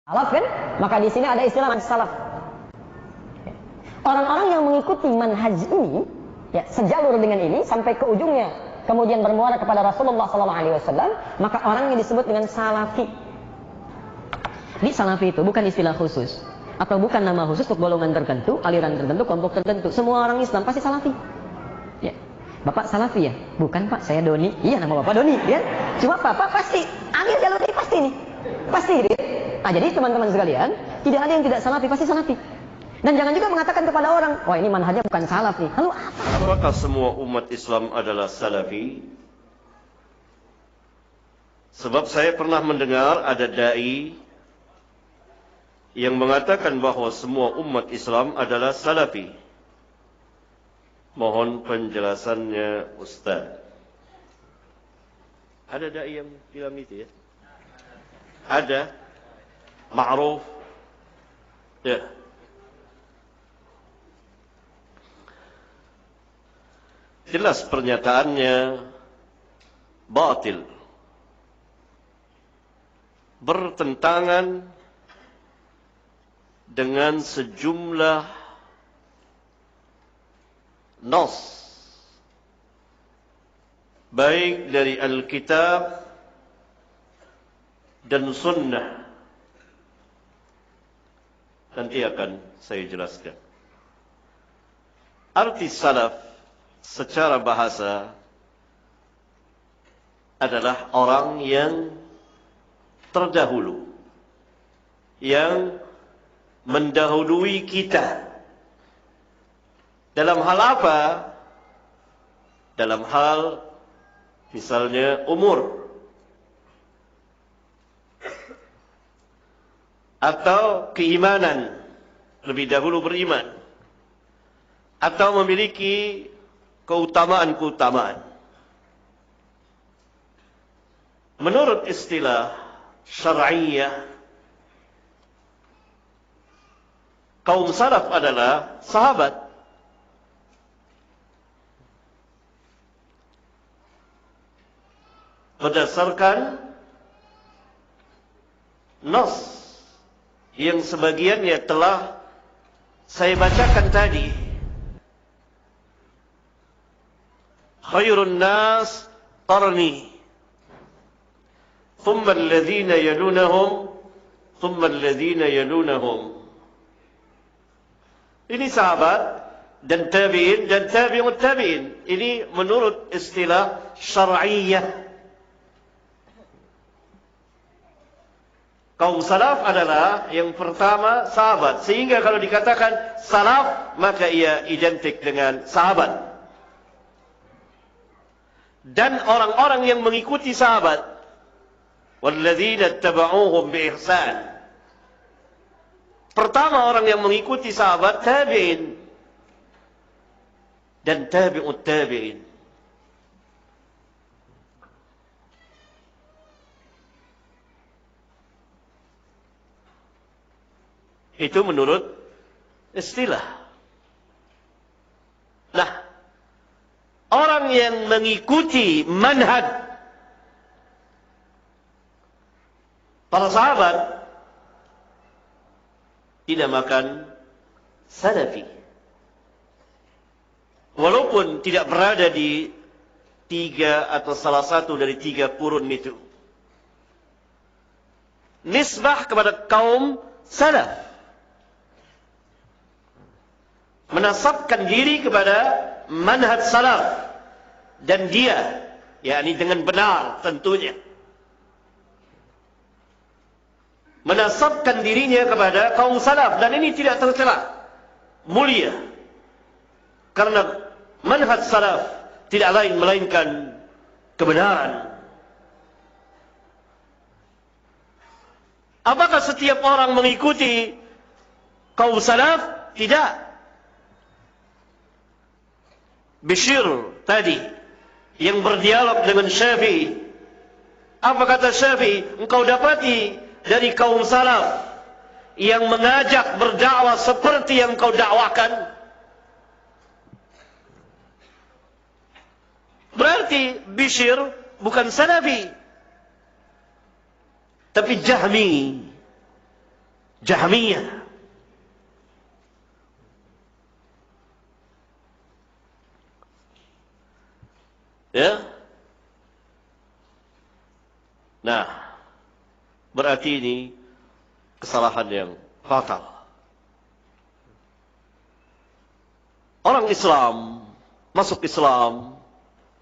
Salaf kan? Maka di sini ada istilah salaf. Orang-orang yang mengikuti manhaj ini, ya, sejalur dengan ini sampai ke ujungnya, kemudian bermuara kepada Rasulullah SAW, maka orangnya disebut dengan salafi. Di salafi itu bukan istilah khusus, atau bukan nama khusus untuk golongan tertentu, aliran tertentu, kelompok tertentu. Semua orang Islam pasti salafi. Ya. Bapak salafi ya? Bukan Pak, saya Doni. Iya, nama Bapak Doni, ya. Cuma Bapak pasti ambil jalur ini, pasti nih. Pasti gitu. Nah, jadi teman-teman sekalian, tidak ada yang tidak salafi, pasti salafi. Dan jangan juga mengatakan kepada orang, wah ini manhajnya bukan salaf nih. Lalu apa? Apakah semua umat Islam adalah salafi? Sebab saya pernah mendengar ada dai yang mengatakan bahwa semua umat Islam adalah salafi. Mohon penjelasannya Ustaz. Ada dai yang bilang itu ya? Ada. Ma'ruf. Ya. Jelas pernyataannya batil. Bertentangan dengan sejumlah nas, baik dari Alkitab dan Sunnah. Nanti akan saya jelaskan. Arti salaf secara bahasa adalah orang yang terdahulu, yang mendahului kita. Dalam hal apa? Dalam hal misalnya umur, atau keimanan, lebih dahulu beriman, atau memiliki keutamaan-keutamaan. Menurut istilah syar'iyah, kaum salaf adalah sahabat. Berdasarkan nas yang sebagiannya telah saya bacakan tadi. Khairun nas qarni, thumma alladhina yalunahum, thumma alladhina yalunahum. Ini sahabat dan tabi'in dan tabi'ut tabi'in. Ini menurut istilah syar'iyah. Kaum salaf adalah yang pertama sahabat. Sehingga kalau dikatakan salaf, maka ia identik dengan sahabat. Dan orang-orang yang mengikuti sahabat, walladzina tabauhum biihsan. Pertama orang yang mengikuti sahabat tabi'in dan tabi'ut tabi'in. Itu menurut istilah. Nah, orang yang mengikuti manhaj para sahabat dinamakan salafi. Walaupun tidak berada di tiga atau salah satu dari tiga kurun itu. Nisbah kepada kaum salaf. Menasabkan diri kepada manhaj salaf. Dan dia, yakni dengan benar tentunya, menasabkan dirinya kepada kaum salaf. Dan ini tidak tercela, mulia. Karena manhaj salaf tidak lain melainkan kebenaran. Apakah setiap orang mengikuti kaum salaf? Tidak. Bishr tadi yang berdialog dengan Syafi'i, apa kata Syafi'i? Engkau dapati dari kaum salaf yang mengajak berdakwah seperti yang kau dakwakan. Berarti Bishr bukan salafi, tapi Jahmi. Jahmiyah. Ya. Nah, berarti ini kesalahan yang fatal. Orang Islam masuk Islam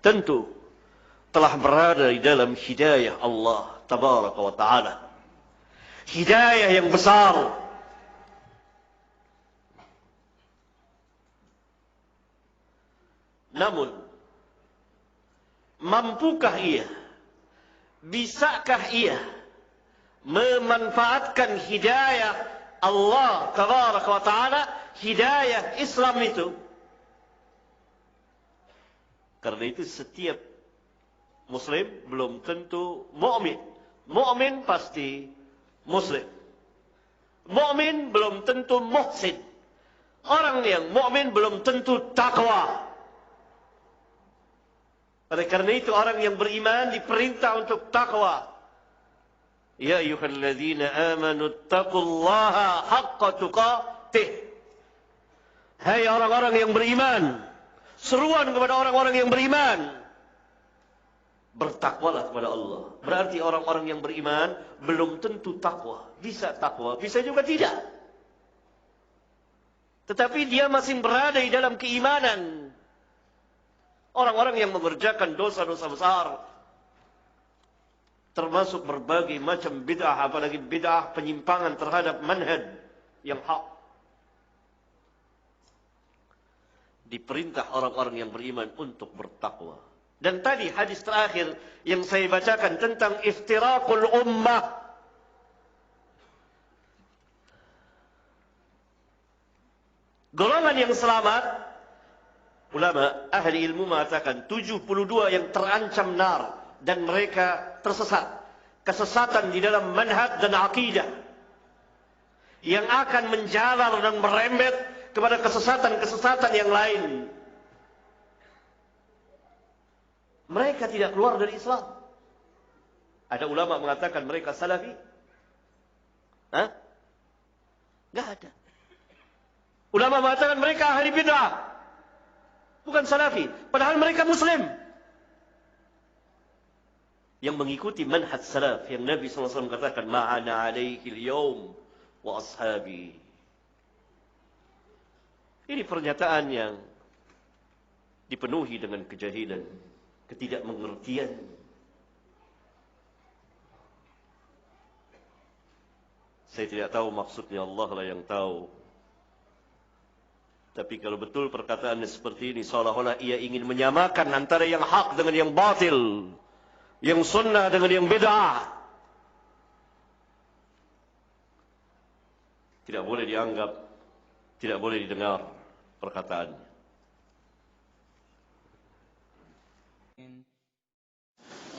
tentu telah berada di dalam hidayah Allah tabaraka wa ta'ala. Hidayah yang besar. Namun, mampukah ia? Bisakah ia memanfaatkan hidayah Allah tabaraka wa ta'ala, hidayah Islam itu? Karena itu setiap Muslim belum tentu mukmin. Mukmin pasti Muslim. Mukmin belum tentu muhsin. Orang yang mukmin belum tentu takwa. Oleh karena itu orang yang beriman diperintah untuk takwa. Ya ayyuhalladzina amanu taqullaha haqqa tuqatih. Hai orang-orang yang beriman, seruan kepada orang-orang yang beriman, bertakwalah kepada Allah. Berarti orang-orang yang beriman belum tentu takwa. Bisa takwa, bisa juga tidak. Tetapi dia masih berada di dalam keimanan. Orang-orang yang mengerjakan dosa-dosa besar, termasuk berbagai macam bid'ah, apalagi bid'ah penyimpangan terhadap manhaj yang hak, diperintah orang-orang yang beriman untuk bertakwa. Dan tadi hadis terakhir yang saya bacakan tentang iftirakul ummah. Golongan yang selamat, ulama ahli ilmu mengatakan 72 yang terancam nar dan mereka tersesat. Kesesatan di dalam manhaj dan akidah yang akan menjalar dan merembet kepada kesesatan-kesesatan yang lain. Mereka tidak keluar dari Islam. Ada ulama mengatakan mereka salafi? Hah? Enggak ada. Ulama mengatakan mereka ahli bid'ah, bukan salafi, padahal mereka Muslim yang mengikuti manhaj salaf yang Nabi SAW katakan ma'ana alaihi al-yawm wa ashabi. Ini pernyataan yang dipenuhi dengan kejahilan, ketidakmengertian. Saya tidak tahu maksudnya, Allah lah yang tahu. Tapi kalau betul perkataannya seperti ini, seolah-olah ia ingin menyamakan antara yang hak dengan yang batil, yang sunnah dengan yang bid'ah. Tidak boleh dianggap, tidak boleh didengar perkataannya.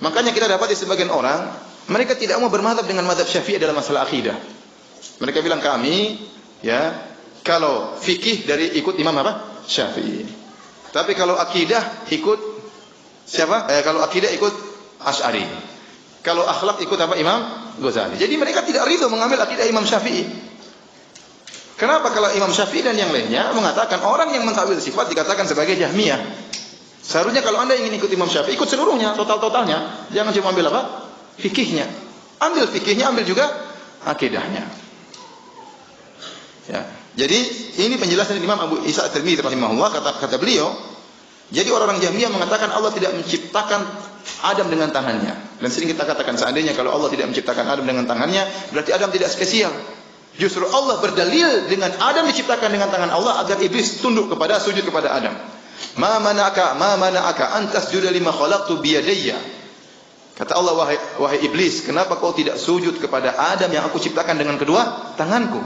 Makanya kita dapat di sebagian orang, mereka tidak mau bermadhab dengan madhab Syafi'i dalam masalah akidah. Mereka bilang kami, ya, kalau fikih dari ikut imam apa? Syafi'i. Tapi kalau akidah ikut siapa? Kalau akidah ikut Asy'ari. Kalau akhlak ikut apa? Imam Ghazali. Jadi mereka tidak ridho mengambil akidah Imam Syafi'i. Kenapa? Kalau Imam Syafi'i dan yang lainnya mengatakan orang yang mentakwil sifat dikatakan sebagai Jahmiyah. Seharusnya kalau Anda ingin ikut Imam Syafi'i, ikut seluruhnya, total-totalnya. Jangan cuma ambil apa? Fikihnya. Ambil fikihnya, ambil juga akidahnya. Ya. Jadi ini penjelasan Imam Abu Isa At-Tirmidzi rahimahullah, kata beliau, jadi orang-orang Jahmiyah mengatakan Allah tidak menciptakan Adam dengan tangannya. Dan sering kita katakan seandainya kalau Allah tidak menciptakan Adam dengan tangannya, berarti Adam tidak spesial. Justru Allah berdalil dengan Adam diciptakan dengan tangan Allah agar iblis tunduk kepada, sujud kepada Adam. Ma mana'aka an tasjuda lima khalaqtu biyadayya. Kata Allah, wahai iblis, kenapa kau tidak sujud kepada Adam yang aku ciptakan dengan kedua tanganku?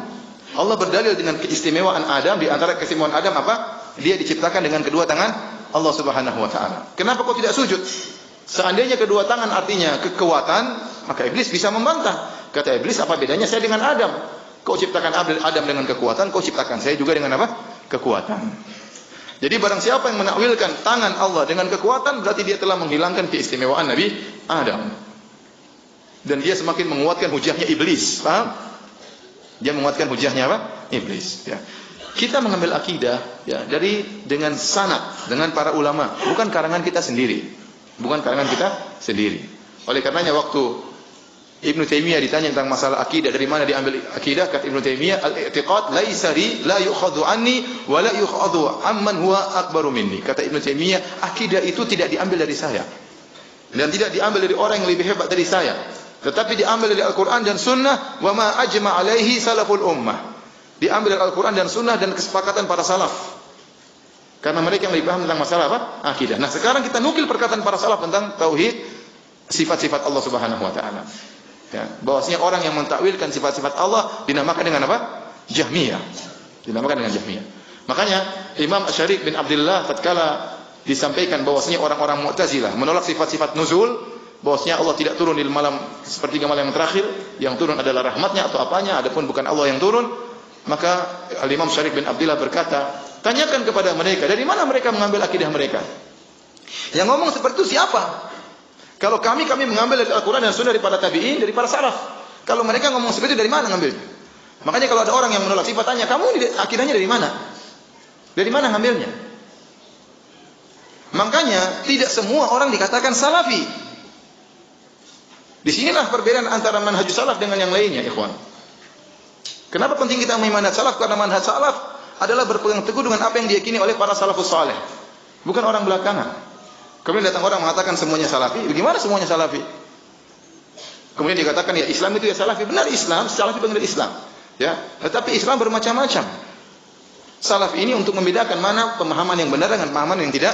Allah berdalil dengan keistimewaan Adam. Di antara keistimewaan Adam apa? Dia diciptakan dengan kedua tangan Allah Subhanahu wa taala. Kenapa kau tidak sujud? Seandainya kedua tangan artinya kekuatan, maka iblis bisa membantah. Kata iblis, apa bedanya saya dengan Adam? Kau ciptakan Adam dengan kekuatan, kau ciptakan saya juga dengan apa? Kekuatan. Jadi barang siapa yang menakwilkan tangan Allah dengan kekuatan, berarti dia telah menghilangkan keistimewaan Nabi Adam. Dan dia semakin menguatkan hujahnya iblis. Paham? Dia menguatkan hujahnya apa? Iblis. Ya. Kita mengambil akidah ya dengan sanad, dengan para ulama, bukan karangan kita sendiri. Bukan karangan kita sendiri. Oleh karenanya waktu Ibnu Taimiyah ditanya tentang masalah akidah, dari mana diambil akidah, kata Ibnu Taimiyah, al-i'tiqad laisa li la yu'khadhu anni wa la yu'khadhu amman huwa akbaru minni. Kata Ibnu Taimiyah, akidah itu tidak diambil dari saya dan tidak diambil dari orang yang lebih hebat dari saya, tetapi diambil dari Al-Qur'an dan Sunnah, wa ma ajma alaihi salaful ummah. Diambil dari Al-Qur'an dan Sunnah dan kesepakatan para salaf. Karena mereka yang lebih paham tentang masalah apa? Akidah. Nah, sekarang kita nukil perkataan para salaf tentang tauhid, sifat-sifat Allah Subhanahu wa taala. Ya, bahwasanya orang yang mentakwilkan sifat-sifat Allah dinamakan dengan apa? Jahmiyah. Dinamakan dengan Jahmiyah. Makanya Imam Asy-Syarik bin Abdullah tatkala disampaikan bahwasanya orang-orang Mu'tazilah menolak sifat-sifat nuzul, bahwasanya Allah tidak turun di malam sepertiga malam yang terakhir, yang turun adalah rahmatnya atau apanya, adapun bukan Allah yang turun, maka Imam Asy-Syarik bin Abdullah berkata, tanyakan kepada mereka, dari mana mereka mengambil akidah mereka? Yang ngomong seperti itu siapa? Kalau kami mengambil dari Al-Quran dan Sunnah, dari para tabi'in, dari para salaf. Kalau mereka ngomong seperti itu, dari mana ngambilnya? Makanya kalau ada orang yang menolak sifat, tanya, kamu akidahnya dari mana? Dari mana ngambilnya? Makanya tidak semua orang dikatakan salafi. Disinilah perbedaan antara manhajus salaf dengan yang lainnya, ikhwan. Kenapa penting kita memahami manhaj salaf? Karena manhaj salaf adalah berpegang teguh dengan apa yang diyakini oleh para salafus saleh, bukan orang belakangan. Kemudian datang orang mengatakan semuanya salafi. Bagaimana semuanya salafi? Kemudian dikatakan ya Islam itu ya salafi. Benar Islam, salafi benar Islam. Ya, tetapi Islam bermacam-macam. Salaf ini untuk membedakan mana pemahaman yang benar dengan pemahaman yang tidak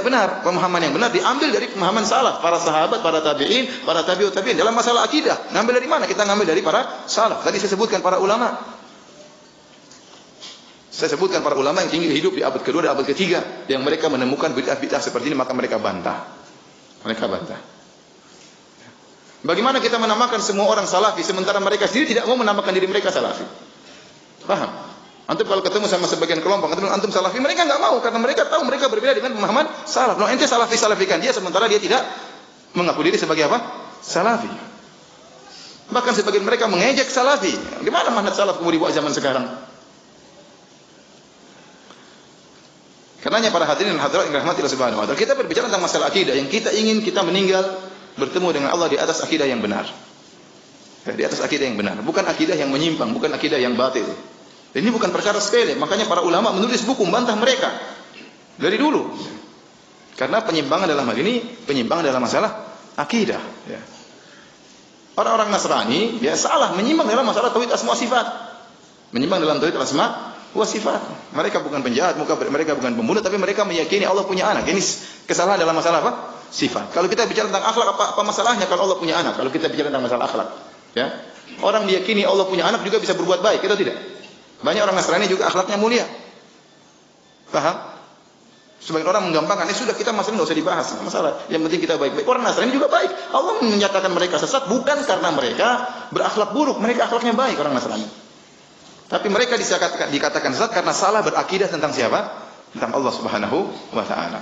benar. Pemahaman yang benar diambil dari pemahaman salaf, para sahabat, para tabi'in, para tabi'ut tabi'in. Dalam masalah akidah, ngambil dari mana? Kita ngambil dari para salaf. Tadi saya sebutkan para ulama. Saya sebutkan para ulama yang tinggi hidup di abad kedua dan abad ketiga, yang mereka menemukan bid'ah-bid'ah seperti ini, maka mereka bantah. Mereka bantah. Bagaimana kita menamakan semua orang salafi, sementara mereka sendiri tidak mau menamakan diri mereka salafi? Paham? Antum kalau ketemu sama sebagian kelompok, antum salafi, mereka enggak mau, karena mereka tahu mereka berbeda dengan pemahaman salaf. No, ente salafikan dia, sementara dia tidak mengaku diri sebagai apa? Salafi. Bahkan sebagian mereka mengejek salafi. Gimana manhaj salaf kemudian dibawa zaman sekarang? Karenanya para hadirin dan hadirat yang dirahmati Allah Subhanahu wa taala, kita berbicara tentang masalah akidah yang kita ingin kita meninggal bertemu dengan Allah di atas akidah yang benar. Di atas akidah yang benar, bukan akidah yang menyimpang, bukan akidah yang batil. Dan ini bukan perkara sepele, makanya para ulama menulis buku membantah mereka dari dulu. Karena penyimpangan dalam hal ini, penyimpangan dalam masalah akidah, ya. Orang-orang Nasrani ya salah menyimpang dalam masalah tauhid asma wa sifat. Menyimpang dalam tauhid asma wa sifat. Mereka bukan penjahat, mereka bukan pembunuh, tapi mereka meyakini Allah punya anak. Ini kesalahan dalam masalah apa? Sifat. Kalau kita bicara tentang akhlak, apa masalahnya kalau Allah punya anak? Kalau kita bicara tentang masalah akhlak, ya. Orang meyakini Allah punya anak juga bisa berbuat baik, atau tidak? Banyak orang Nasrani juga akhlaknya mulia. Paham? Sebagian orang menggampangkan, sudah kita masalah enggak usah dibahas, masalah. Yang penting kita baik-baik. Orang Nasrani juga baik. Allah menyatakan mereka sesat bukan karena mereka berakhlak buruk, mereka akhlaknya baik orang Nasrani. Tapi mereka dikatakan sesat karena salah berakidah tentang siapa? Tentang Allah Subhanahu wa taala.